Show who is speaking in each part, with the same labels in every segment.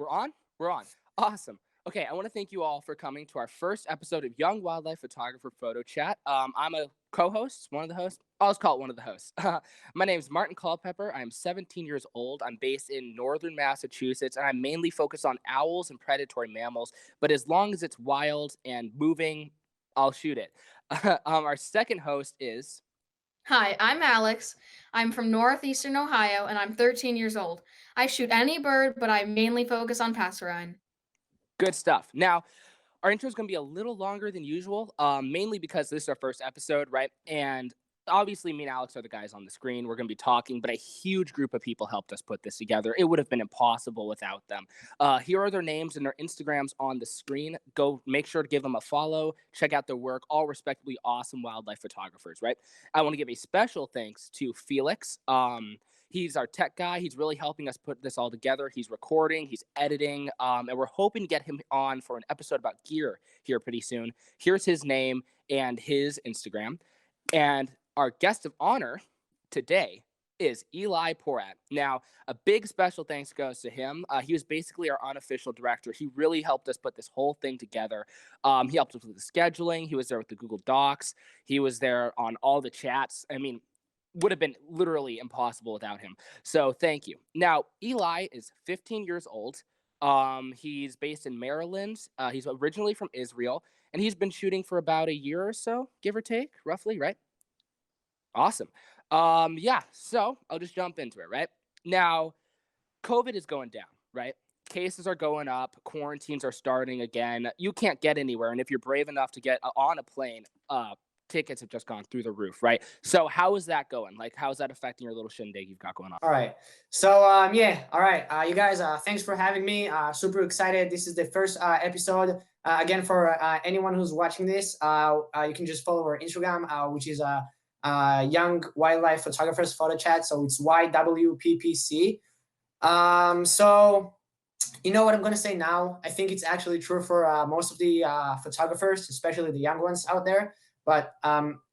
Speaker 1: we're on? We're on. Awesome. Okay, I want to thank you all for coming to our first episode of Young Wildlife Photographer Photo Chat. I'm a co-host, one of the hosts. I'll just call it one of the hosts. My name is Martin Culpepper. I'm 17 years old. I'm based in northern Massachusetts, and I'm mainly focused on owls and predatory mammals. But as long as it's wild and moving, I'll shoot it. Our second host is
Speaker 2: Hi, I'm Alex. I'm from northeastern Ohio and I'm 13 years old. I shoot any bird, but I mainly focus on passerine.
Speaker 1: good stuff. Now, our intro is going to be a little longer than usual, mainly because this is our first episode, right? And obviously, me and Alex are the guys on the screen. We're going to be talking, but a huge group of people helped us put this together. It would have been impossible without them. Here are their names and their Instagrams on the screen. Go make sure to give them a follow. Check out their work. All respectably awesome wildlife photographers, right? I want to give a special thanks to Felix. He's our tech guy. He's really helping us put this all together. He's recording, he's editing, and we're hoping to get him on for an episode about gear here pretty soon. Here's his name and his Instagram. And our guest of honor today is Ilai Porat. Now, a big special thanks goes to him. He was basically our unofficial director. He really helped us put this whole thing together. He helped us with the scheduling. He was there with the Google Docs. He was there on all the chats. I mean, would have been literally impossible without him. So thank you. Now, Ilai is 15 years old. He's based in Maryland. He's originally from Israel, and he's been shooting for about a year or so, give or take, roughly, right? Awesome. Yeah, so I'll just jump into it, right? Now, COVID is going down, right? Cases are going up, quarantines are starting again. You can't get anywhere, and if you're brave enough to get on a plane, tickets have just gone through the roof, right? So how is that going? Like, how is that affecting your little shindig you've got going on?
Speaker 3: All right. So yeah, all right. You guys, thanks for having me. Super excited. This is the first episode. Again, for anyone who's watching this, you can just follow our Instagram, which is Young Wildlife Photographers Photo Chat. So it's YWPPC. So you know what I'm gonna say now? I think it's actually true for most of the photographers, especially the young ones out there. But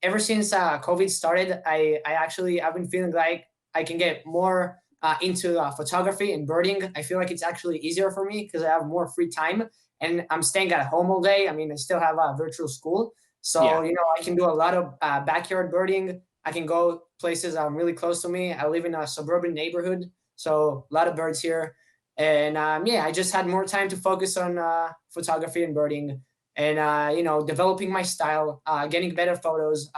Speaker 3: ever since COVID started, I've been feeling like I can get more into photography and birding. I feel like it's actually easier for me because I have more free time and I'm staying at home all day. I mean, I still have a virtual school, so
Speaker 1: Yeah.
Speaker 3: I can do a lot of backyard birding. I can go places really close to me. I live in a suburban neighborhood, so a lot of birds here. And yeah, I just had more time to focus on photography and birding and developing my style, getting better photos,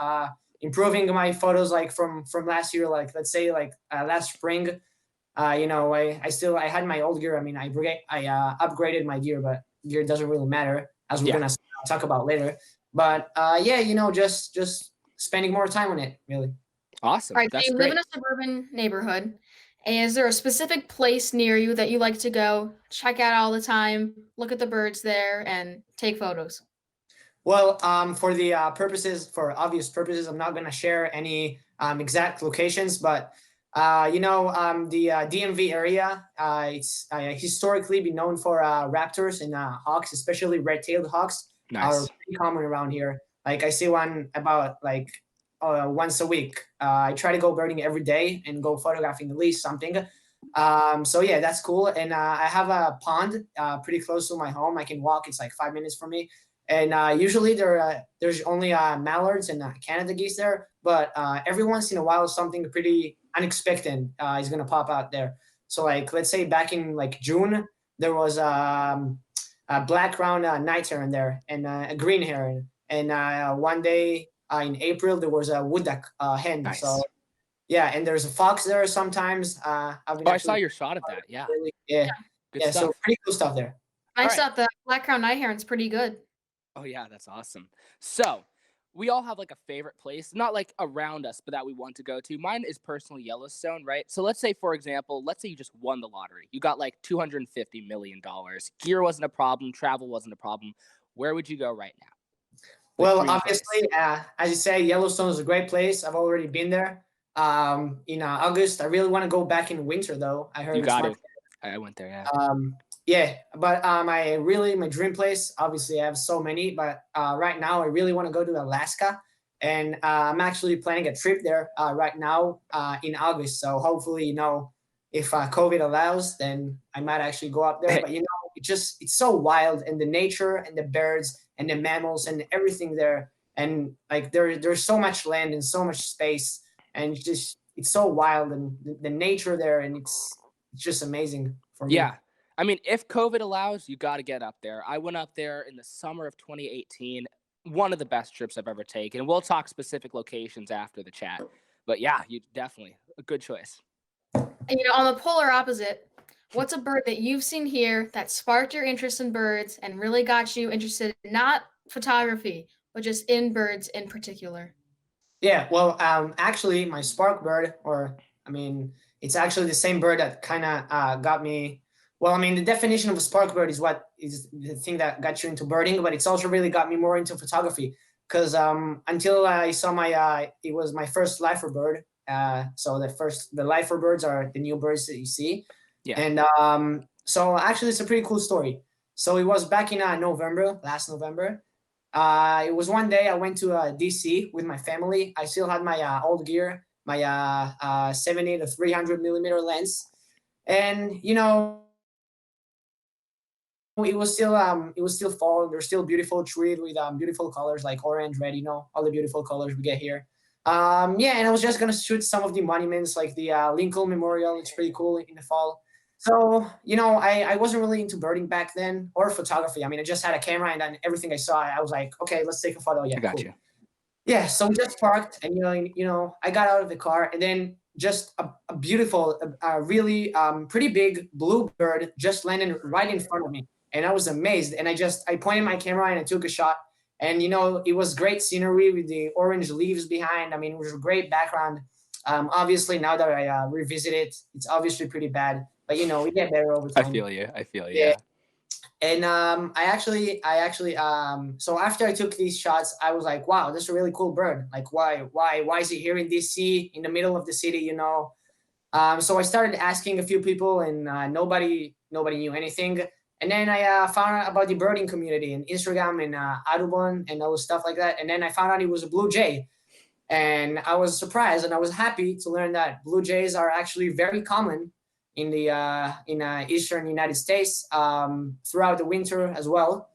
Speaker 3: improving my photos like from last year, like let's say like last spring. I had my old gear. I mean, I upgraded my gear, but gear doesn't really matter, as we're gonna talk about later. But yeah, just spending more time on it, really.
Speaker 1: Awesome.
Speaker 2: All right, so
Speaker 1: That's
Speaker 2: you live
Speaker 1: great.
Speaker 2: in a suburban neighborhood. Is there a specific place near you that you like to go, check out all the time, look at the birds there, and take photos?
Speaker 3: Well, for the for obvious purposes, I'm not going to share any exact locations, but the DMV area, it's historically been known for raptors and hawks, especially red-tailed hawks, are
Speaker 1: Nice.
Speaker 3: pretty common around here. Like I see one about like once a week. I try to go birding every day and go photographing at least something. So yeah, that's cool. And I have a pond pretty close to my home. I can walk. It's like 5 minutes from me. And usually there's only mallards and Canada geese there, but every once in a while something pretty unexpected is gonna pop out there. So like let's say back in like June there was a black crowned night heron there and a green heron, and one day in April there was a wood duck hen. So
Speaker 1: Nice.
Speaker 3: yeah, and there's a fox there sometimes. I've been
Speaker 1: Oh, I saw
Speaker 3: actually
Speaker 1: your shot of that. Yeah.
Speaker 3: yeah,
Speaker 1: Good
Speaker 3: yeah. So
Speaker 1: stuff.
Speaker 3: pretty cool stuff there.
Speaker 2: I
Speaker 1: All right.
Speaker 2: thought the black crown night heron's pretty good.
Speaker 1: Oh yeah, that's awesome. So we all have like a favorite place, not like around us, but that we want to go to. Mine is personally Yellowstone, right? So let's say, for example, let's say you just won the lottery. You got like $250 million. Gear wasn't a problem, travel wasn't a problem. Where would you go right now? Like
Speaker 3: Well,
Speaker 1: dream place.
Speaker 3: obviously, as you say, Yellowstone is a great place. I've already been there. In August, I really want to go back in winter though. I heard
Speaker 1: You
Speaker 3: it's
Speaker 1: got
Speaker 3: much.
Speaker 1: to. I went there, yeah.
Speaker 3: Yeah, but my dream place. Obviously, I have so many, but right now I really want to go to Alaska, and I'm actually planning a trip there right now in August. So hopefully, if COVID allows, then I might actually go up there. But it's so wild, and the nature and the birds and the mammals and everything there, and like there's so much land and so much space, and it's so wild, and the nature there, and it's just amazing for me.
Speaker 1: Yeah. I mean, if COVID allows, you got to get up there. I went up there in the summer of 2018. One of the best trips I've ever taken. And we'll talk specific locations after the chat. But yeah, you definitely a good choice.
Speaker 2: And, on the polar opposite, what's a bird that you've seen here that sparked your interest in birds and really got you interested in not photography, but just in birds in particular?
Speaker 3: Yeah, well, actually, my spark bird, it's actually the same bird that kind of got me. Well, I mean, the definition of a spark bird is what is the thing that got you into birding, but it's also really got me more into photography. Because until I saw it was my first lifer bird. So the lifer birds are the new birds that you see.
Speaker 1: Yeah.
Speaker 3: And so actually, it's a pretty cool story. So it was back in last November. It was one day I went to DC with my family. I still had my old gear, my 70 to 300 millimeter lens, and it was still fall. There's still beautiful trees with beautiful colors like orange, red, all the beautiful colors we get here. Yeah, and I was just gonna shoot some of the monuments like the Lincoln Memorial. It's pretty cool in the fall. So, I wasn't really into birding back then or photography. I mean, I just had a camera, and then everything I saw, I was like, okay, let's take a photo. Yeah,
Speaker 1: I got
Speaker 3: cool.
Speaker 1: you.
Speaker 3: Yeah, so we just parked, and I got out of the car, and then just a beautiful, really pretty big blue bird just landed right in front of me, and I was amazed. And I pointed my camera and I took a shot, and it was great scenery with the orange leaves behind. I mean, it was a great background. Obviously, now that I revisit it, it's obviously pretty bad, but we get better over time.
Speaker 1: I feel you.
Speaker 3: Yeah. And I actually so after I took these shots, I was like, wow, this is a really cool bird. Like, why is it here in DC in the middle of the city? So I started asking a few people, and nobody knew anything. And then I found out about the birding community and Instagram and Audubon and all stuff like that. And then I found out it was a blue jay, and I was surprised, and I was happy to learn that blue jays are actually very common in the eastern United States throughout the winter as well,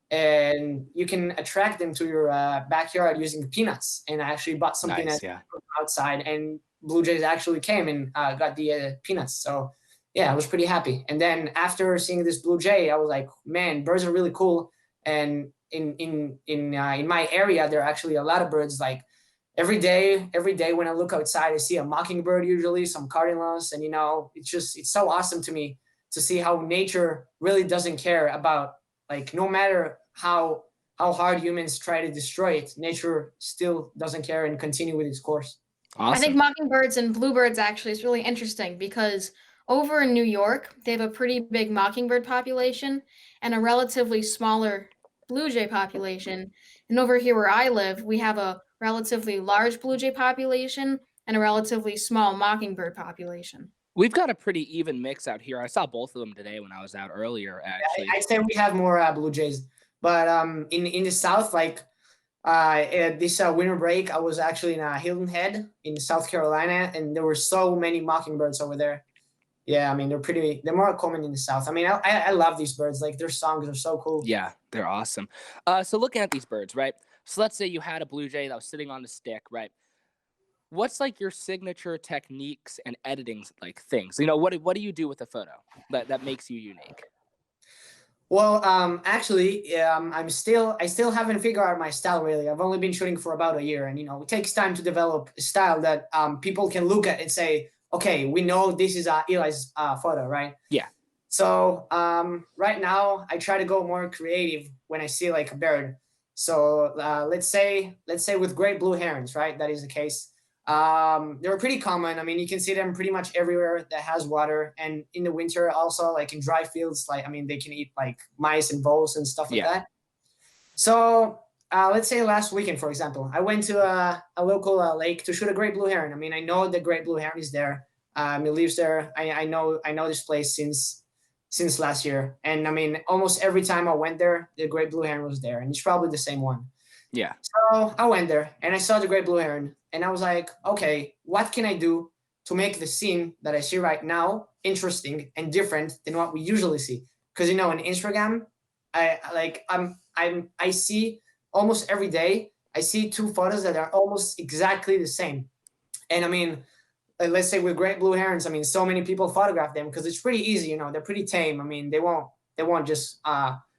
Speaker 3: and you can attract them to your backyard using peanuts. And I actually bought some peanuts from outside, and blue jays actually came and got the peanuts. So yeah, I was pretty happy. And then after seeing this blue jay, I was like, man, birds are really cool. And in my area, there are actually a lot of birds. Like every day when I look outside, I see a mockingbird, usually some cardinals, and it's so awesome to me to see how nature really doesn't care about, like, no matter how hard humans try to destroy it, nature still doesn't care and continue with its course.
Speaker 1: Awesome.
Speaker 2: I think mockingbirds and bluebirds actually is really interesting because over in New York, they have a pretty big mockingbird population and a relatively smaller blue jay population. And over here where I live, we have a relatively large blue jay population and a relatively small mockingbird population.
Speaker 1: We've got a pretty even mix out here. I saw both of them today when I was out earlier, actually.
Speaker 3: I'd say we have more blue jays, but in the south, like at this winter break, I was actually in Hilton Head in South Carolina, and there were so many mockingbirds over there. Yeah, I mean, they're more common in the south. I mean, I love these birds. Like, their songs are so cool.
Speaker 1: Yeah, they're awesome. So looking at these birds, right? So let's say you had a blue jay that was sitting on a stick, right? What's like your signature techniques and editing like things? What do you do with a photo that makes you unique?
Speaker 3: Well, actually, I still haven't figured out my style really. I've only been shooting for about a year, and it takes time to develop a style that people can look at and say, okay, we know this is Ilai's photo, right?
Speaker 1: Yeah.
Speaker 3: So right now, I try to go more creative when I see like a bird. So let's say with great blue herons, right? That is the case. They're pretty common. I mean, you can see them pretty much everywhere that has water, and in the winter also, like in dry fields, like, I mean, they can eat like mice and voles and stuff like that. So let's say last weekend, for example, I went to a local lake to shoot a great blue heron. I mean, I know the great blue heron is there. He lives there. I know this place since last year, and I mean, almost every time I went there, the great blue heron was there, and it's probably the same one.
Speaker 1: Yeah.
Speaker 3: So I went there and I saw the great blue heron, and I was like, okay, what can I do to make the scene that I see right now interesting and different than what we usually see. Because on Instagram, I see almost every day. I see two photos that are almost exactly the same. And I mean, let's say with great blue herons, I mean, so many people photograph them because it's pretty easy. They're pretty tame. I mean, they won't just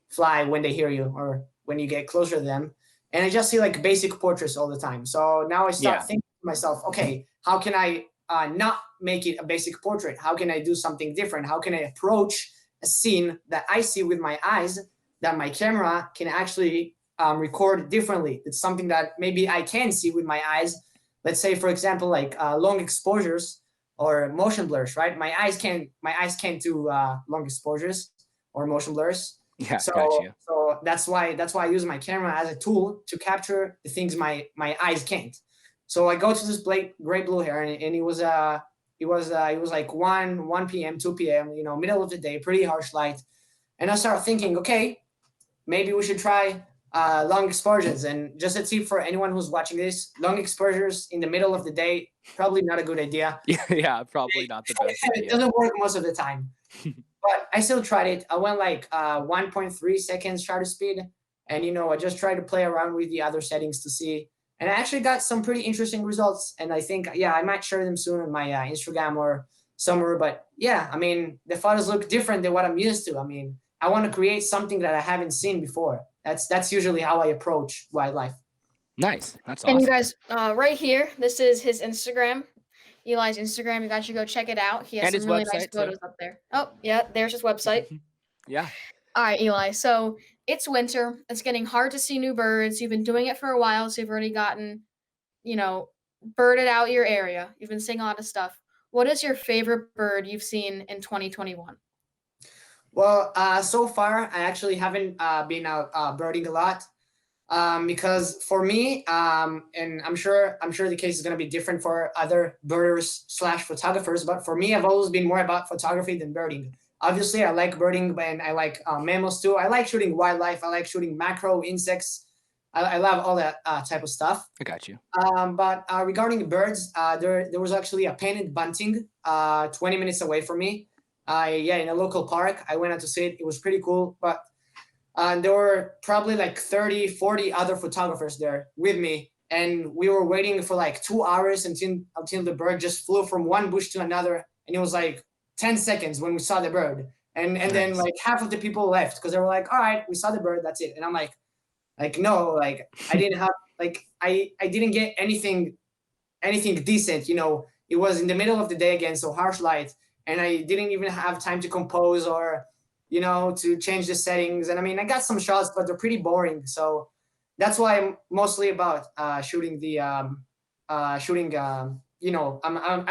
Speaker 3: fly when they hear you or when you get closer to them. And I just see like basic portraits all the time. So now I start thinking to myself, okay, how can I not make it a basic portrait? How can I do something different? How can I approach a scene that I see with my eyes that my camera can actually record differently? It's something that maybe I can see with my eyes. Let's say, for example, like long exposures or motion blurs, right? My eyes can't do long exposures or motion blurs.
Speaker 1: Yeah,
Speaker 3: So,
Speaker 1: got you.
Speaker 3: so that's why I use my camera as a tool to capture the things my eyes can't. So I go to this great blue heron, and it was like 1 p.m., 2 p.m., middle of the day, pretty harsh light. And I started thinking, okay, maybe we should try long exposures. And just a tip for anyone who's watching this, long exposures in the middle of the day, probably not a good idea.
Speaker 1: Yeah, probably not the best
Speaker 3: It
Speaker 1: idea.
Speaker 3: doesn't work most of the time. But I still tried it. I went like 1.3 seconds shutter speed. And, I just tried to play around with the other settings to see. And I actually got some pretty interesting results. And I think, I might share them soon on my Instagram or somewhere. But yeah, I mean, the photos look different than what I'm used to. I mean, I want to create something that I haven't seen before. That's usually how I approach wildlife.
Speaker 1: Nice. That's awesome.
Speaker 2: And you guys, right here, this is his Instagram. Ilai's Instagram. You guys should go check it out. He has
Speaker 1: And
Speaker 2: some
Speaker 1: his
Speaker 2: really nice
Speaker 1: website, too.
Speaker 2: photos up there. Oh, yeah, there's his website.
Speaker 1: Yeah.
Speaker 2: All right, Ilai. So it's winter. It's getting hard to see new birds. You've been doing it for a while, so you've already gotten, birded out your area. You've been seeing a lot of stuff. What is your favorite bird you've seen in 2021?
Speaker 3: Well, so far I actually haven't been out birding a lot because for me, and I'm sure the case is going to be different for other birders / photographers, but for me, I've always been more about photography than birding. Obviously, I like birding, and I like mammals too. I like shooting wildlife. I like shooting macro insects. I love all that type of stuff.
Speaker 1: I got you.
Speaker 3: But regarding birds, there was actually a painted bunting 20 minutes away from me. In a local park. I went out to see it. It was pretty cool. But there were probably like 30, 40 other photographers there with me. And we were waiting for like 2 hours until the bird just flew from one bush to another. And it was like 10 seconds when we saw the bird. And then like half of the people left because they were like, all right, we saw the bird. That's it. And I'm like, no, like I didn't have, like, I didn't get anything decent. It was in the middle of the day again, so harsh light. And I didn't even have time to compose or, to change the settings. And I mean, I got some shots, but they're pretty boring. So that's why I'm mostly about shooting the I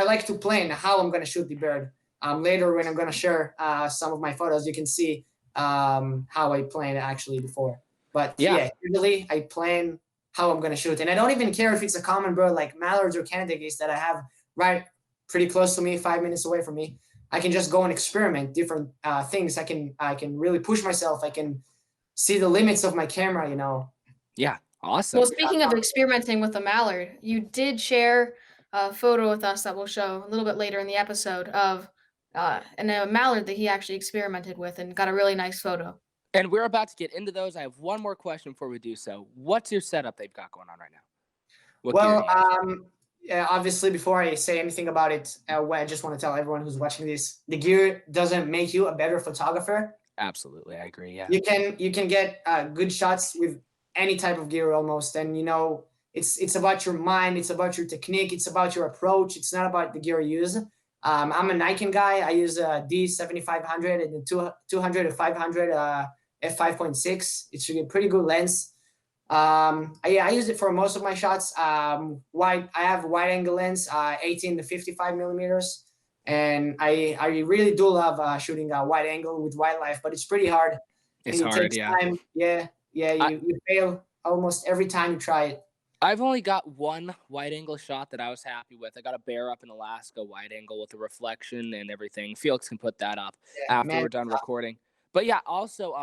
Speaker 3: like to plan how I'm going to shoot the bird. Later when I'm going to share some of my photos, you can see how I planned actually before. But usually I plan how I'm going to shoot. And I don't even care if it's a common bird like mallards or Canada geese that I have right pretty close to me, 5 minutes away from me. I can just go and experiment different things. I can really push myself. I can see the limits of my camera,
Speaker 1: Yeah, awesome.
Speaker 2: Well, speaking of experimenting with a mallard, you did share a photo with us that we'll show a little bit later in the episode of a mallard that he actually experimented with and got a really nice photo.
Speaker 1: And we're about to get into those. I have one more question before we do so. What's your setup they've got going on right now?
Speaker 3: Obviously, before I say anything about it, I just want to tell everyone who's watching this: the gear doesn't make you a better photographer.
Speaker 1: Absolutely, I agree. Yeah,
Speaker 3: you can get good shots with any type of gear almost, and it's about your mind, it's about your technique, it's about your approach. It's not about the gear you use. I'm a Nikon guy. I use a D7500 and the 200 to 500 f5.6. It's a pretty good lens. I use it for most of my shots. I have wide angle lens, 18 to 55 millimeters. And I really do love shooting a wide angle with wildlife, but it's pretty hard.
Speaker 1: It's hard, yeah.
Speaker 3: Time. You fail almost every time you try it.
Speaker 1: I've only got one wide angle shot that I was happy with. I got a bear up in Alaska wide angle with the reflection and everything. Felix can put that up after we're done recording. But yeah, also,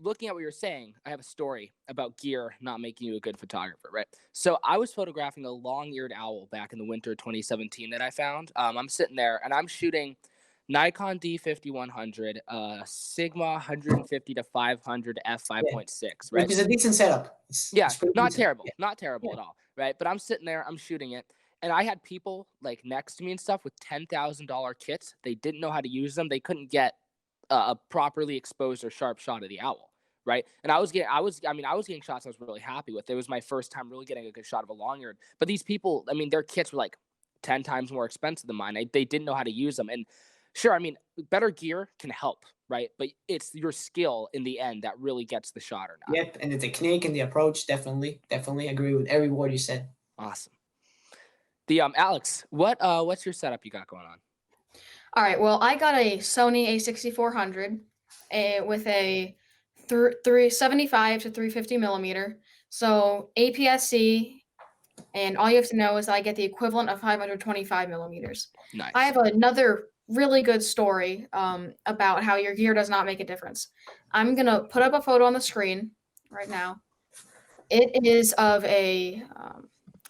Speaker 1: looking at what you're saying, I have a story about gear not making you a good photographer, right? So I was photographing a long-eared owl back in the winter of 2017 that I found. I'm sitting there and I'm shooting Nikon D5100, Sigma 150 to 500 f5.6, right?
Speaker 3: Which is a decent setup.
Speaker 1: Yeah,
Speaker 3: It's pretty
Speaker 1: not
Speaker 3: decent.
Speaker 1: terrible, not terrible at all, right? But I'm sitting there, I'm shooting it, and I had people like next to me and stuff with $10,000 kits. They didn't know how to use them. They couldn't get a properly exposed or sharp shot of the owl, right? And I was getting shots I was really happy with. It was my first time really getting a good shot of a long eared. But these people, I mean, their kits were like 10 times more expensive than mine. They didn't know how to use them. And sure, I mean, better gear can help, right? But it's your skill in the end that really gets the shot or not.
Speaker 3: Yep, and the technique and the approach, definitely agree with every word you said.
Speaker 1: Awesome. The Alex, what's your setup you got going on?
Speaker 2: All right. Well, I got a Sony A6400 with a 375 to 350 millimeter. So APS-C, and all you have to know is I get the equivalent of 525 millimeters.
Speaker 1: Nice.
Speaker 2: I have another really good story about how your gear does not make a difference. I'm going to put up a photo on the screen right now. It is of a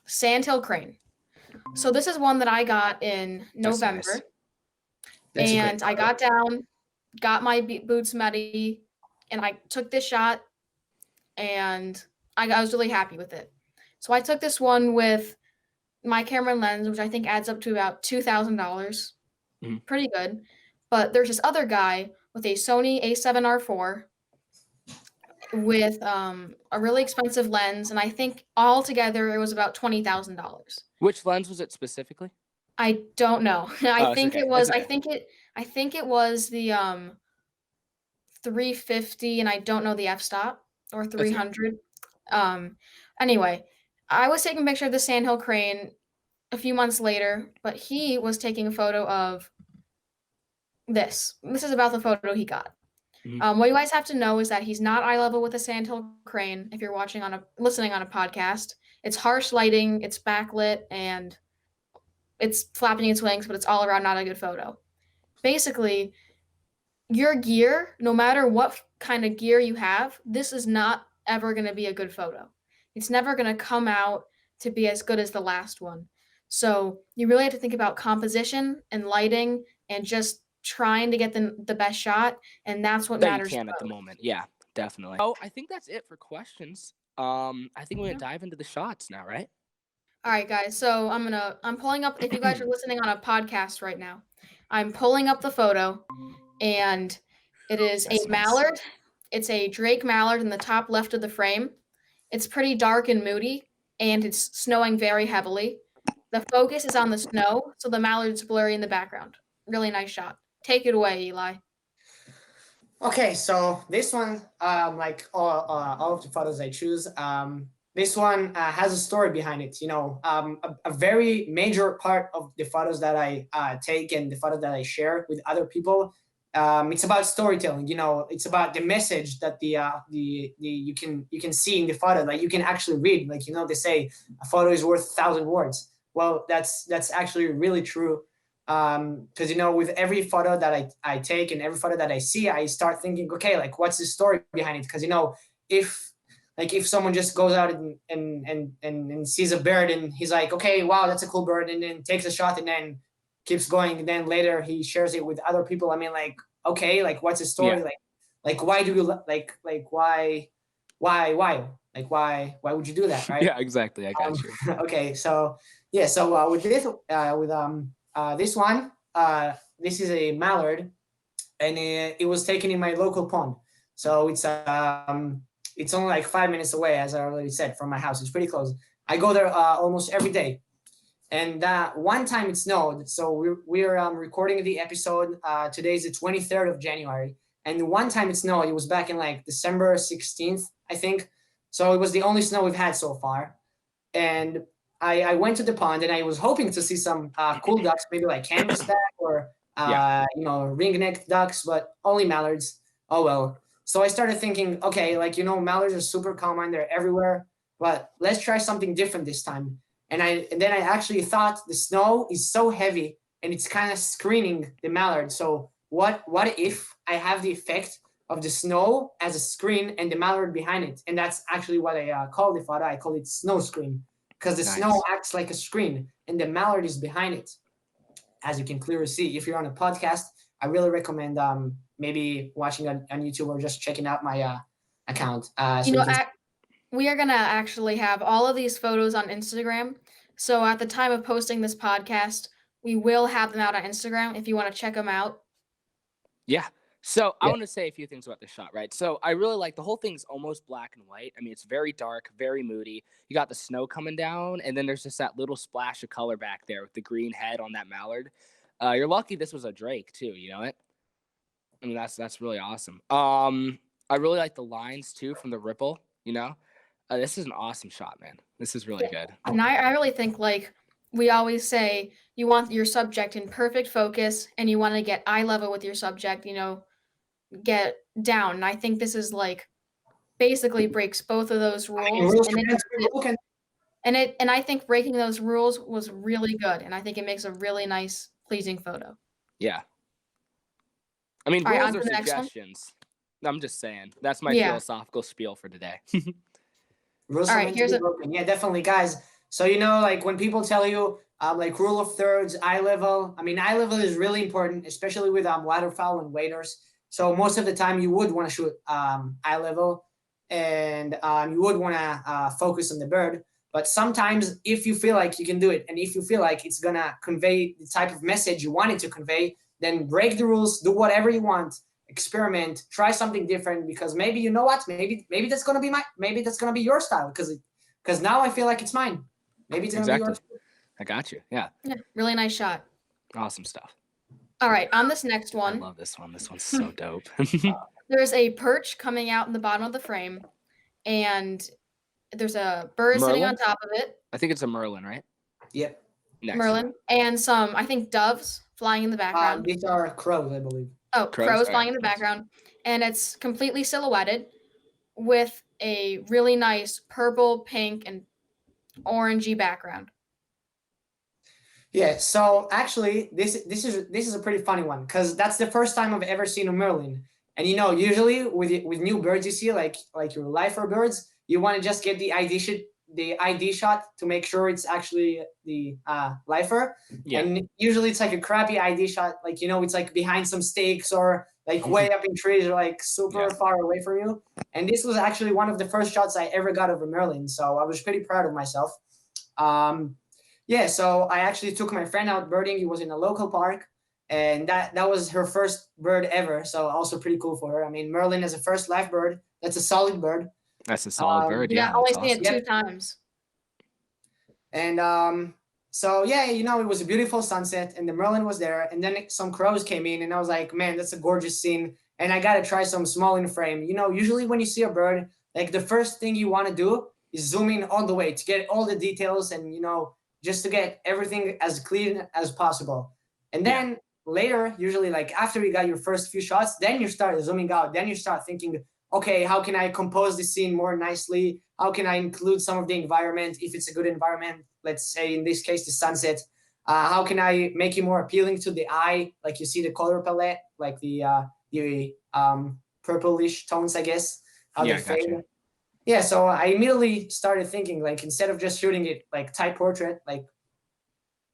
Speaker 2: sandhill crane. So this is one that I got in November.
Speaker 3: Nice.
Speaker 2: And I got down, got my boots muddy, and I took this shot, and I was really happy with it. So I took this one with my camera and lens, which I think adds up to about $2,000. Pretty good. But there's this other guy with a Sony A7R4 with a really expensive lens, and I think altogether it was about $20,000.
Speaker 1: Which lens was it specifically?
Speaker 2: I don't know. I think
Speaker 1: okay.
Speaker 2: it was.
Speaker 1: Okay.
Speaker 2: I think it was the 350, and I don't know the f-stop, or 300. Anyway, I was taking a picture of the sandhill crane a few months later, but he was taking a photo of this. This is about the photo he got. What you guys have to know is that he's not eye level with a sandhill crane. If you're listening on a podcast, it's harsh lighting, it's backlit, and it's flapping its wings, but it's all around not a good photo. Basically, your gear, no matter what kind of gear you have, this is not ever going to be a good photo. It's never going to come out to be as good as the last one. So you really have to think about composition and lighting and just trying to get the best shot, and that's what matters.
Speaker 1: You can at the moment. Yeah, definitely. Oh, I think that's it for questions. I think we're gonna dive into the shots now, right?
Speaker 2: All right, guys. So I'm pulling up. If you guys are listening on a podcast right now, I'm pulling up the photo, and it is a mallard. It's a Drake mallard in the top left of the frame. It's pretty dark and moody, and it's snowing very heavily. The focus is on the snow, so the mallard's blurry in the background. Really nice shot. Take it away, Eli.
Speaker 3: Okay, so this one, like all of the photos I choose, this one has a story behind it. You know, a very major part of the photos that I take and the photos that I share with other people, it's about storytelling. You know, it's about the message that the you can see in the photo, like you can actually read. Like, you know, they say a photo is worth 1,000 words. Well, that's actually really true. Because, you know, with every photo that I take and every photo that I see, I start thinking, okay, like, what's the story behind it? Because, you know, if someone just goes out and sees a bird and he's like, okay, wow, that's a cool bird, and then takes a shot and then keeps going, and then later he shares it with other people. I mean, like, okay, like, what's the story?
Speaker 1: Yeah.
Speaker 3: Like why do you why would you do that, right?
Speaker 1: Yeah, exactly. I got you.
Speaker 3: Okay, so yeah, so with this this one, this is a mallard, and it was taken in my local pond. So it's only like 5 minutes away, as I already said, from my house. It's pretty close. I go there almost every day. And one time it snowed. So we're recording the episode. Today is the 23rd of January. And one time it snowed. It was back in like December 16th, I think. So it was the only snow we've had so far. And I went to the pond and I was hoping to see some cool ducks, maybe like canvasback or you know, ring-necked ducks, but only mallards. Oh well. So I started thinking, okay, like, you know, mallards are super common, they're everywhere, but let's try something different this time. And then I actually thought the snow is so heavy and it's kind of screening the mallard. So what if I have the effect of the snow as a screen and the mallard behind it? And that's actually what I call the photo. I call it snow screen, because the snow acts like a screen and the mallard is behind it. As you can clearly see, if you're on a podcast, I really recommend maybe watching on YouTube or just checking out my account. So
Speaker 2: You
Speaker 3: you
Speaker 2: know,
Speaker 3: can.
Speaker 2: we are gonna actually have all of these photos on Instagram. So at the time of posting this podcast, we will have them out on Instagram if you want to check them out.
Speaker 1: Yeah. So I
Speaker 3: Yeah.
Speaker 1: want to say a few things about this shot, right? So I really like the whole thing's almost black and white. I mean, it's very dark, very moody. You got the snow coming down, and then there's just that little splash of color back there with the green head on that mallard. You're lucky this was a drake too. You know it. I mean, that's really awesome. I really like the lines too from the ripple. You know, this is an awesome shot, man. This is really good.
Speaker 2: And I really think, like we always say, you want your subject in perfect focus and you want to get eye level with your subject, get down. And I think this is like basically breaks both of those
Speaker 3: I mean,
Speaker 2: rules.
Speaker 3: rules
Speaker 2: And
Speaker 3: are meant to be broken.
Speaker 2: I think breaking those rules was really good. And I think it makes a really nice, pleasing photo.
Speaker 1: Yeah. I mean,
Speaker 2: All right,
Speaker 1: rules
Speaker 2: on
Speaker 1: are
Speaker 2: to the next one.
Speaker 1: suggestions. I'm just saying. That's my
Speaker 2: Yeah.
Speaker 1: philosophical spiel for today.
Speaker 3: Rules
Speaker 2: All
Speaker 3: are
Speaker 2: right,
Speaker 3: meant to
Speaker 2: here's
Speaker 3: be
Speaker 2: a
Speaker 3: broken. Yeah, definitely, guys. So like when people tell you like rule of thirds, eye level. I mean, eye level is really important, especially with waterfowl and waders. So most of the time, you would want to shoot eye level, and you would want to focus on the bird. But sometimes, if you feel like you can do it, and if you feel like it's gonna convey the type of message you want it to convey, then break the rules, do whatever you want, experiment, try something different, because maybe you know what, maybe that's gonna be maybe that's gonna be your style, because now I feel like it's mine. Maybe it's gonna be yours.
Speaker 1: I got you. Yeah.
Speaker 2: yeah, really nice shot.
Speaker 1: Awesome stuff.
Speaker 2: All right, on this next
Speaker 1: I
Speaker 2: one,
Speaker 1: love this one. This one's so dope.
Speaker 2: there's a perch coming out in the bottom of the frame, and there's a bird sitting on
Speaker 1: Merlin?
Speaker 2: top of it,
Speaker 1: I think it's a Merlin, right?
Speaker 3: Yep.
Speaker 1: Next.
Speaker 2: Merlin, and some, I think, doves flying in the background.
Speaker 3: These are crows, I believe.
Speaker 2: Oh, crows flying in the
Speaker 1: crows.
Speaker 2: background, and it's completely silhouetted with a really nice purple, pink, and orangey background.
Speaker 3: Yeah. So actually, this is a pretty funny one, because that's the first time I've ever seen a Merlin. And usually with new birds you see, like your lifer birds, you want to just get the ID shot to make sure it's actually the lifer.
Speaker 1: Yeah.
Speaker 3: And usually it's like a crappy ID shot, like it's like behind some stakes or like way up in trees or like super far away from you. And this was actually one of the first shots I ever got of a Merlin, so I was pretty proud of myself. Yeah, so I actually took my friend out birding. He was in a local park, and that was her first bird ever. So also pretty cool for her. I mean, Merlin is a first live bird. That's a solid bird.
Speaker 1: That's a solid bird.
Speaker 2: Yeah,
Speaker 1: Yeah.
Speaker 2: I only
Speaker 1: that's
Speaker 2: seen it
Speaker 1: awesome.
Speaker 2: 2 times.
Speaker 3: And so yeah, it was a beautiful sunset, and the Merlin was there, and then some crows came in, and I was like, man, that's a gorgeous scene, and I gotta try some small in frame. Usually when you see a bird, like the first thing you want to do is zoom in all the way to get all the details, and just to get everything as clean as possible. And then later, usually like after you got your first few shots, then you start zooming out. Then you start thinking, okay, how can I compose the scene more nicely? How can I include some of the environment, if it's a good environment? Let's say in this case, the sunset. How can I make it more appealing to the eye? Like you see the color palette, like the purplish tones, I guess. How they fade.
Speaker 1: Gotcha.
Speaker 3: Yeah, so I immediately started thinking, like, instead of just shooting it like type portrait, like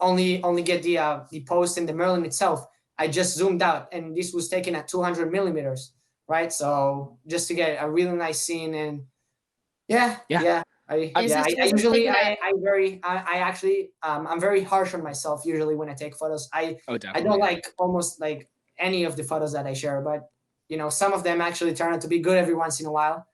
Speaker 3: only get the post and the Merlin itself, I just zoomed out, and this was taken at 200 millimeters, right? So just to get a really nice scene, and I'm very harsh on myself usually when I take photos. I don't like almost like any of the photos that I share, but some of them actually turn out to be good every once in a while.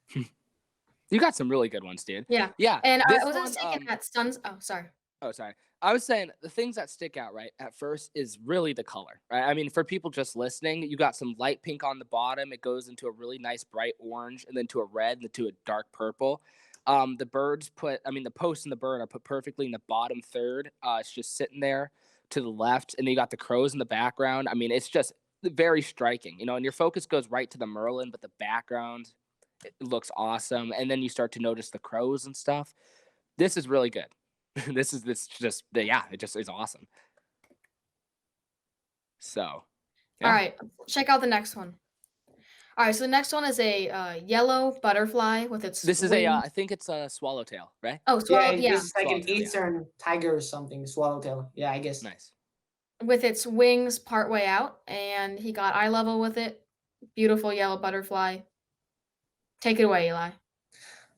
Speaker 1: You got some really good ones, dude.
Speaker 2: Yeah.
Speaker 1: Yeah.
Speaker 2: And I was just thinking that suns. Oh, sorry.
Speaker 1: Oh, sorry. I was saying the things that stick out, right, at first is really the color, right? I mean, for people just listening, you got some light pink on the bottom. It goes into a really nice bright orange, and then to a red, and then to a dark purple. The post and the bird are put perfectly in the bottom third. It's just sitting there to the left, and then you got the crows in the background. I mean, it's just very striking, and your focus goes right to the Merlin, but the background, it looks awesome. And then you start to notice the crows and stuff. This is really good. It just is awesome. So, yeah.
Speaker 2: All right, check out the next one. All right, so the next one is a yellow butterfly with its.
Speaker 1: This is
Speaker 2: wings.
Speaker 1: I think it's a swallowtail, right?
Speaker 2: Oh, swallow. Yeah.
Speaker 3: This is like an eastern tiger or something, swallowtail. Yeah, I guess.
Speaker 1: Nice.
Speaker 2: with its wings partway out, and he got eye level with it. Beautiful yellow butterfly. Take it away, Eli.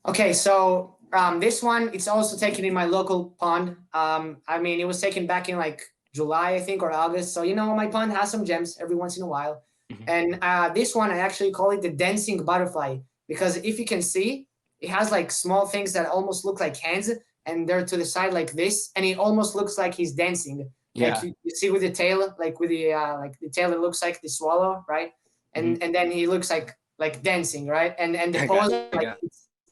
Speaker 3: Okay, so this one it's also taken in my local pond. I mean, it was taken back in like July, I think, or August. So my pond has some gems every once in a while.
Speaker 1: Mhm.
Speaker 3: And this one I actually call it the dancing butterfly because if you can see, it has like small things that almost look like hands, and they're to the side like this, and it almost looks like he's dancing. Like
Speaker 1: Yeah.
Speaker 3: you see with the tail, like with the tail, it looks like the swallow, right? And then he looks like dancing, right? And the
Speaker 1: I
Speaker 3: pose
Speaker 1: got
Speaker 3: like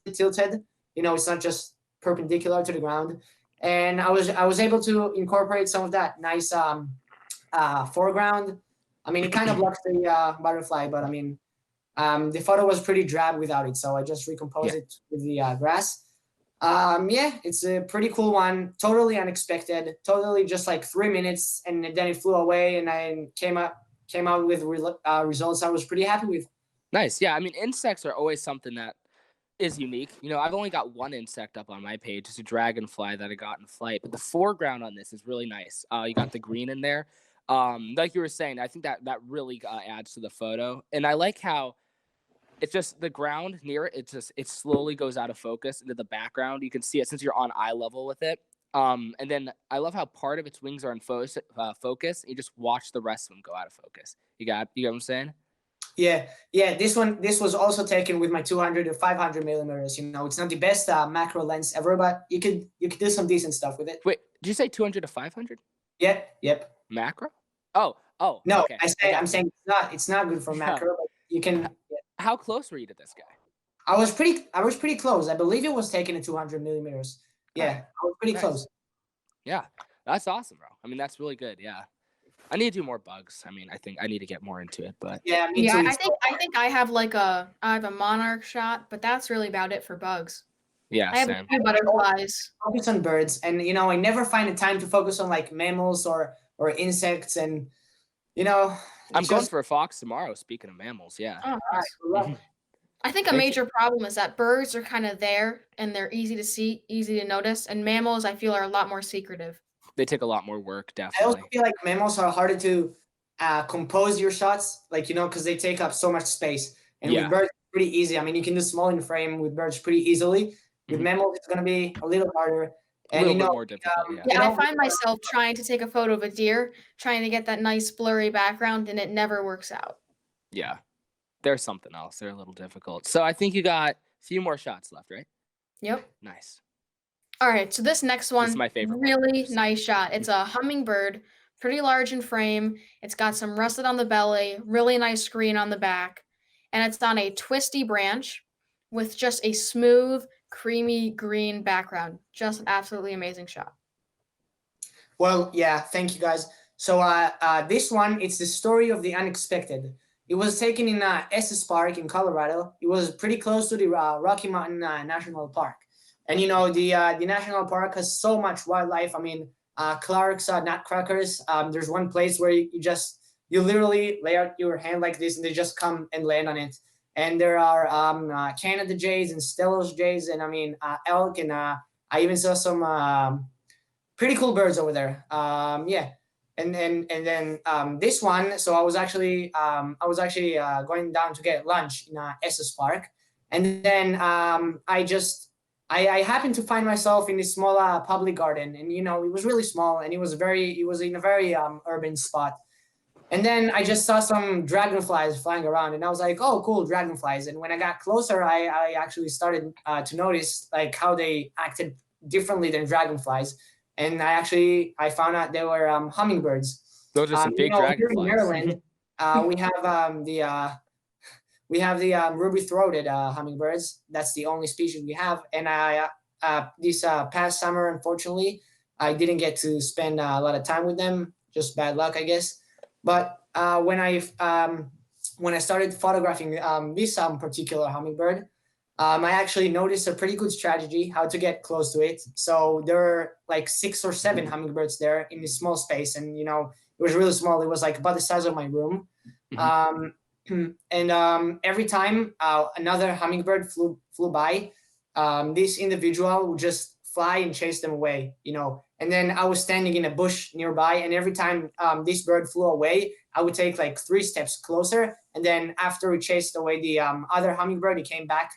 Speaker 3: it's tilted, it's not just perpendicular to the ground. And I was able to incorporate some of that nice foreground. I mean, it kind of blocks the butterfly, but I mean, the photo was pretty drab without it, so I just recomposed
Speaker 1: Yeah.
Speaker 3: it with the grass. Yeah, it's a pretty cool one. Totally unexpected. Totally just like 3 minutes, and then it flew away, and I came out with results I was pretty happy with.
Speaker 1: Nice. Yeah. I mean, insects are always something that is unique. I've only got one insect up on my page. It's a dragonfly that I got in flight, but the foreground on this is really nice. You got the green in there. Like you were saying, I think that really adds to the photo, and I like how it's just the ground near it. It slowly goes out of focus into the background. You can see it since you're on eye level with it. And then I love how part of its wings are in focus. You just watch the rest of them go out of focus. You get what I'm saying?
Speaker 3: Yeah. This was also taken with my 200 or 500 millimeters. It's not the best macro lens ever, but you could do some decent stuff with it.
Speaker 1: Wait, did you say 200 to 500
Speaker 3: Yep.
Speaker 1: macro? Oh,
Speaker 3: No,
Speaker 1: okay.
Speaker 3: I'm saying it's not good for
Speaker 1: Yeah.
Speaker 3: macro, but you can. Yeah.
Speaker 1: How close were you to this guy?
Speaker 3: I was pretty close. I believe it was taken at 200 millimeters. Yeah,
Speaker 1: Alright.
Speaker 3: I was pretty
Speaker 1: Nice.
Speaker 3: close.
Speaker 1: Yeah, that's awesome, bro. I mean, that's really good. Yeah, I need to do more bugs. I mean, I think I need to get more into it, but
Speaker 3: Yeah, me
Speaker 2: Yeah,
Speaker 3: too.
Speaker 2: I have I have a monarch shot, but that's really about it for bugs.
Speaker 1: yeah,
Speaker 2: I have a
Speaker 1: same.
Speaker 2: few butterflies.
Speaker 3: Focus on birds, and I never find the time to focus on like mammals or insects, and
Speaker 1: I'm
Speaker 3: it's
Speaker 1: going
Speaker 3: just
Speaker 1: for a fox tomorrow. Speaking of mammals, yeah.
Speaker 2: Oh,
Speaker 3: all right.
Speaker 2: nice.
Speaker 3: Well,
Speaker 2: I think a
Speaker 1: Thank you.
Speaker 2: major problem is that birds are kind of there and they're easy to see, easy to notice, and mammals I feel are a lot more secretive.
Speaker 1: They take a lot more work,
Speaker 3: I also
Speaker 1: definitely.
Speaker 3: feel like mammals are harder to compose your shots, like because they take up so much space. And
Speaker 1: Yeah.
Speaker 3: with birds, it's pretty easy. I mean, you can do small in frame with birds pretty easily. With
Speaker 1: Mhm.
Speaker 3: mammals, it's gonna be a little harder.
Speaker 1: A
Speaker 3: And
Speaker 1: little bit more difficult, yeah.
Speaker 2: Yeah, I find myself trying to take a photo of a deer, trying to get that nice blurry background, and it never works out.
Speaker 1: Yeah, they're something else. They're a little difficult. So I think you got a few more shots left, right?
Speaker 2: Yep.
Speaker 1: Nice.
Speaker 2: All right, so this next one,
Speaker 1: my favorite one,
Speaker 2: really
Speaker 1: 100%.
Speaker 2: nice shot. It's a hummingbird, pretty large in frame. It's got some russet on the belly, really nice screen on the back, and it's on a twisty branch with just a smooth, creamy green background. Just an absolutely amazing shot.
Speaker 3: Well, yeah, thank you guys. So this one, it's the story of the unexpected. It was taken in Estes Park in Colorado. It was pretty close to the Rocky Mountain National Park. And the national park has so much wildlife. I mean, Clark's Nutcrackers. There's one place where you literally lay out your hand like this, and they just come and land on it. And there are Canada jays and Stellos jays, and I mean elk, and I even saw some pretty cool birds over there. Yeah, and then this one. So I was actually going down to get lunch in Estes Park, and then I happened to find myself in this small public garden, and it was really small, and it was in a very urban spot. And then I just saw some dragonflies flying around, and I was like, "Oh, cool, dragonflies!" And when I got closer, I actually started to notice like how they acted differently than dragonflies, and I found out they were hummingbirds.
Speaker 1: Those are some big
Speaker 3: Here in
Speaker 1: dragonflies.
Speaker 3: Maryland, we have the ruby-throated hummingbirds. That's the only species we have. And this past summer, unfortunately, I didn't get to spend a lot of time with them. Just bad luck, I guess. But when I started photographing this particular hummingbird, I actually noticed a pretty good strategy how to get close to it. So there were like 6 or 7 hummingbirds there in this small space, and it was really small. It was like about the size of my room. And every time another hummingbird flew by, this individual would just fly and chase them away, you know. And then I was standing in a bush nearby, and every time this bird flew away, I would take like 3 steps closer. And then after we chased away the other hummingbird, he came back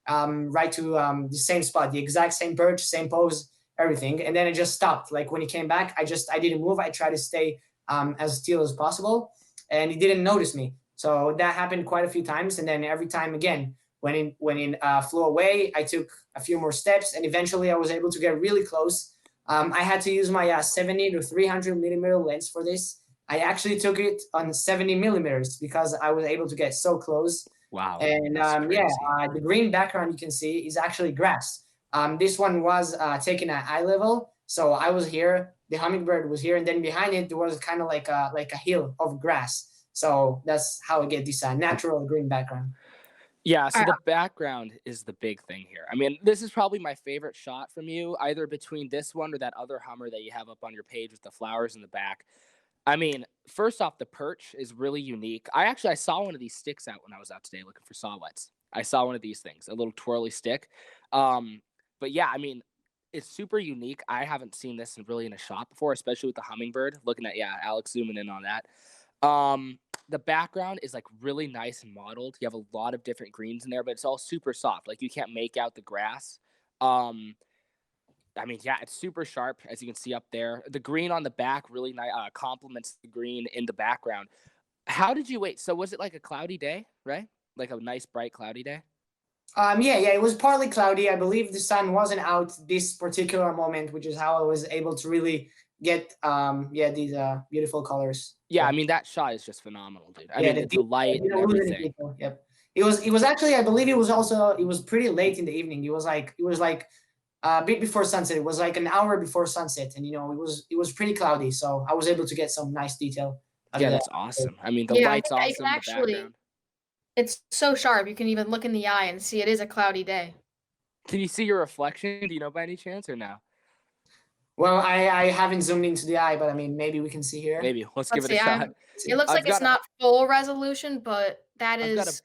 Speaker 3: right to the same spot, the exact same perch, same pose, everything. And then it just stopped. Like when he came back, I didn't move. I tried to stay as still as possible, and he didn't notice me. So that happened quite a few times. And then every time again, when it flew away, I took a few more steps, and eventually I was able to get really close. I had to use my 70 to 300 millimeter lens for this. I actually took it on 70 millimeters because I was able to get so close.
Speaker 1: Wow.
Speaker 3: And the green background you can see is actually grass. This one was taken at eye level, so I was here, the hummingbird was here, and then behind it there was kind of like a hill of grass. So that's how I get this natural green background.
Speaker 1: Yeah, so the background is the big thing here. I mean, this is probably my favorite shot from you, either between this one or that other Hummer that you have up on your page with the flowers in the back. I mean, first off, the perch is really unique. I saw one of these sticks out when I was out today looking for sawwets. I saw one of these things, a little twirly stick. But yeah, I mean, it's super unique. I haven't seen this really in a shot before, especially with the hummingbird. Looking at, Alex zooming in on that. The background is like really nice and mottled. You have a lot of different greens in there, but it's all super soft. Like you can't make out the grass. I mean, yeah, it's super sharp, as you can see up there. The green on the back really nice, complements the green in the background. How did you wait? So was it like a cloudy day, right? Like a nice, bright, cloudy day?
Speaker 3: It was partly cloudy. I believe the sun wasn't out this particular moment, which is how I was able to really get these beautiful colors.
Speaker 1: Yeah, I mean, that shot is just phenomenal, dude. I mean, the light and everything.
Speaker 3: Yep. It was actually, I believe it was pretty late in the evening. It was like a bit before sunset. It was like an hour before sunset, and it was pretty cloudy, so I was able to get some nice detail.
Speaker 1: Yeah, that's awesome. I mean, the light's awesome. The background.
Speaker 2: It's so sharp. You can even look in the eye and see it is a cloudy day.
Speaker 1: Can you see your reflection? Do you know by any chance or no?
Speaker 3: Well, I haven't zoomed into the eye, but I mean, maybe we can see here.
Speaker 1: Maybe. Let's give it a shot.
Speaker 2: It looks like it's not full resolution, but that is...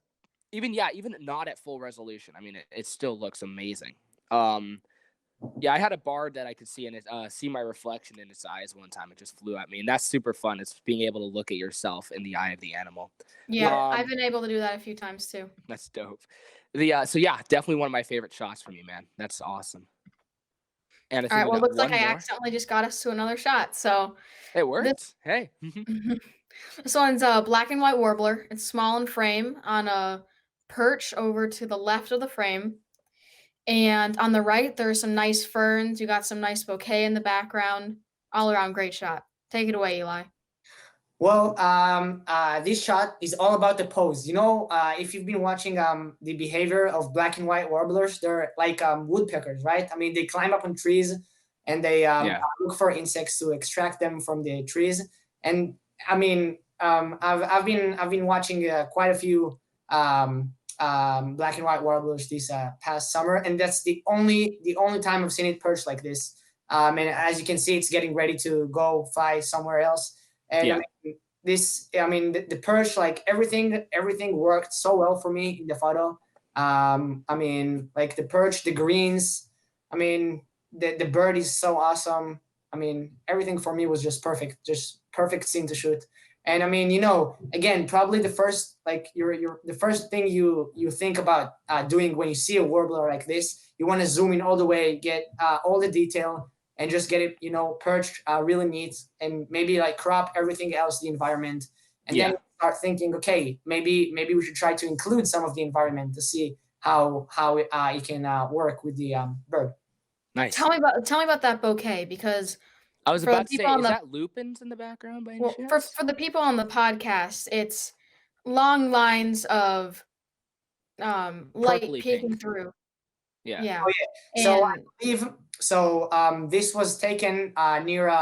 Speaker 1: Even not at full resolution. I mean, it still looks amazing. Yeah, I had a bird that I could see see my reflection in its eyes one time. It just flew at me, and that's super fun. It's being able to look at yourself in the eye of the animal.
Speaker 2: Yeah, I've been able to do that a few times too.
Speaker 1: That's dope. So yeah, definitely one of my favorite shots from you, man. That's awesome. And
Speaker 2: all right, well, it looks like I accidentally just got us to another shot. So
Speaker 1: it worked. Hey.
Speaker 2: This one's a black and white warbler. It's small in frame on a perch over to the left of the frame. And on the right, there's some nice ferns. You got some nice bouquet in the background. All around great shot. Take it away, Eli.
Speaker 3: Well, this shot is all about the pose. You know, if you've been watching the behavior of black and white warblers, they're like woodpeckers, right? I mean, they climb up on trees and they look for insects to extract them from the trees. And I mean, I've been watching quite a few black and white warblers this past summer, and that's the only time I've seen it perch like this. And as you can see, it's getting ready to go fly somewhere else. And the perch, like everything worked so well for me in the photo. I mean, like the perch, the greens. I mean, the bird is so awesome. I mean, everything for me was just perfect scene to shoot. And I mean, again, probably the first, like the first thing you think about doing when you see a warbler like this, you want to zoom in all the way, get all the detail, and just get it, perched really neat, and maybe like crop everything else, the environment, and then start thinking, okay, maybe we should try to include some of the environment to see how it can work with the bird.
Speaker 1: Nice.
Speaker 2: Tell me about that bouquet, because
Speaker 1: I was about to say, is that lupins in the background by any chance?
Speaker 2: For the people on the podcast, it's long lines of light peeking through.
Speaker 1: Yeah.
Speaker 2: Yeah.
Speaker 3: Oh, yeah. So I believe this was taken near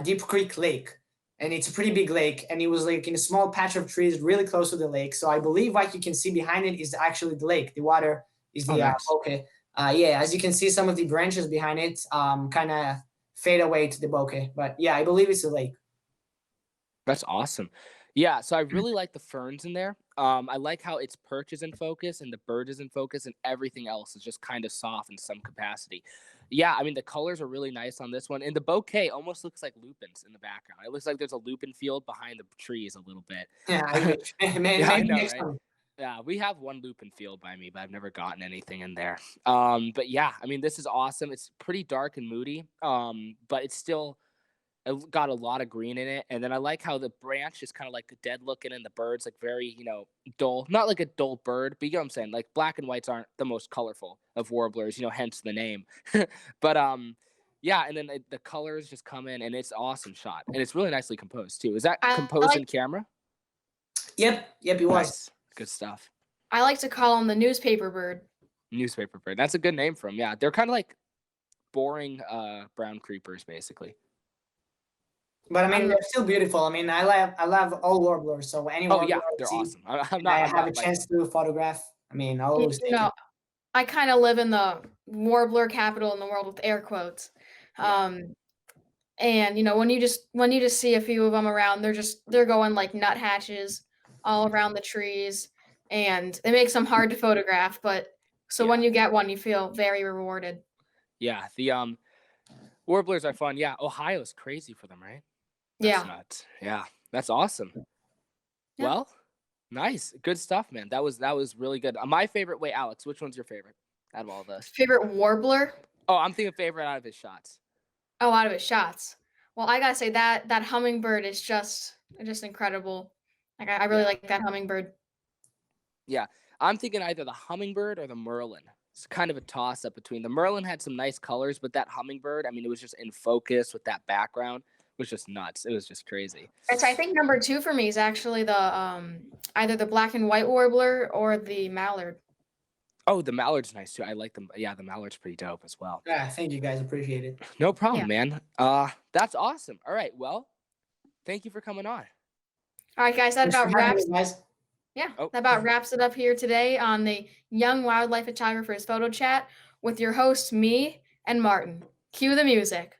Speaker 3: Deep Creek Lake, and it's a pretty big lake, and it was like in a small patch of trees really close to the lake. So I believe what you can see behind it is actually the lake. The water is the bouquet. As you can see, some of the branches behind it kind of fade away to the bouquet, but yeah, I believe it's a lake.
Speaker 1: That's awesome. Yeah, so I really like the ferns in there. I like how its perch is in focus and the bird is in focus, and everything else is just kind of soft in some capacity. Yeah, I mean, the colors are really nice on this one, and the bouquet almost looks like lupins in the background. It looks like there's a lupin field behind the trees a little bit.
Speaker 3: Yeah, I wish.
Speaker 1: Yeah, I
Speaker 3: Maybe
Speaker 1: know,
Speaker 3: next
Speaker 1: right?
Speaker 3: time.
Speaker 1: Yeah, we have one lupin field by me, but I've never gotten anything in there. But yeah, I mean, this is awesome. It's pretty dark and moody, but it's still got a lot of green in it. And then I like how the branch is kind of like dead looking, and the bird's like very, dull. Not like a dull bird, but you get what I'm saying. Like black and whites aren't the most colorful of warblers, hence the name. But yeah, and then the colors just come in, and it's awesome shot, and it's really nicely composed too. Is that
Speaker 2: I
Speaker 1: composed in
Speaker 2: like
Speaker 1: camera?
Speaker 3: Yep, it was.
Speaker 1: Nice, good stuff.
Speaker 2: I like to call him the newspaper bird.
Speaker 1: Newspaper bird. That's a good name for them. Yeah, they're kind of like boring brown creepers, basically.
Speaker 3: But I mean,
Speaker 2: I'm
Speaker 3: they're still beautiful. I mean, I love all warblers. So any
Speaker 1: Oh
Speaker 3: warbler
Speaker 1: yeah,
Speaker 3: I
Speaker 1: they're
Speaker 3: see,
Speaker 1: awesome. I'm
Speaker 3: and
Speaker 1: not.
Speaker 3: I
Speaker 1: I'm
Speaker 3: have a
Speaker 1: not like.
Speaker 3: chance to photograph, I mean, I'll
Speaker 2: You
Speaker 3: always take
Speaker 2: know,
Speaker 3: it.
Speaker 2: I kind of live in the warbler capital in the world with air quotes.
Speaker 1: Yeah.
Speaker 2: And when you just see a few of them around, they're going like nuthatches all around the trees, and it makes them hard to photograph. But so when
Speaker 1: Yeah.
Speaker 2: you get one, you feel very rewarded.
Speaker 1: Yeah. The warblers are fun. Yeah, Ohio's crazy for them, right? That's
Speaker 2: Yeah.
Speaker 1: nuts. Yeah, that's awesome.
Speaker 2: Yeah.
Speaker 1: Well, nice, good stuff, man. That was really good. My favorite. Wait, Alex, which one's your favorite out of all this?
Speaker 2: Favorite warbler?
Speaker 1: Oh, I'm thinking favorite out of his shots.
Speaker 2: Oh, out of his shots. Well, I gotta say that hummingbird is just incredible. Like I really
Speaker 1: Yeah.
Speaker 2: like that hummingbird.
Speaker 1: Yeah, I'm thinking either the hummingbird or the merlin. It's kind of a toss up between the merlin had some nice colors, but that hummingbird, I mean, it was just in focus with that background. It was just nuts. It was just crazy.
Speaker 2: So I think number 2 for me is actually the either the black and white warbler or the mallard.
Speaker 1: Oh, the mallard's nice too. I like them. Yeah, the mallard's pretty dope as well.
Speaker 3: Yeah, thank you guys, appreciate it.
Speaker 1: No problem,
Speaker 2: Yeah.
Speaker 1: man. That's awesome. All right, well, thank you for coming on.
Speaker 2: All right, guys, that
Speaker 3: Thanks for
Speaker 2: about
Speaker 3: having
Speaker 2: wraps.
Speaker 3: me, guys.
Speaker 2: Yeah,
Speaker 1: Oh.
Speaker 2: that about wraps it up here today on the Young Wildlife Photographers Photo Chat with your hosts, me and Martin. Cue the music.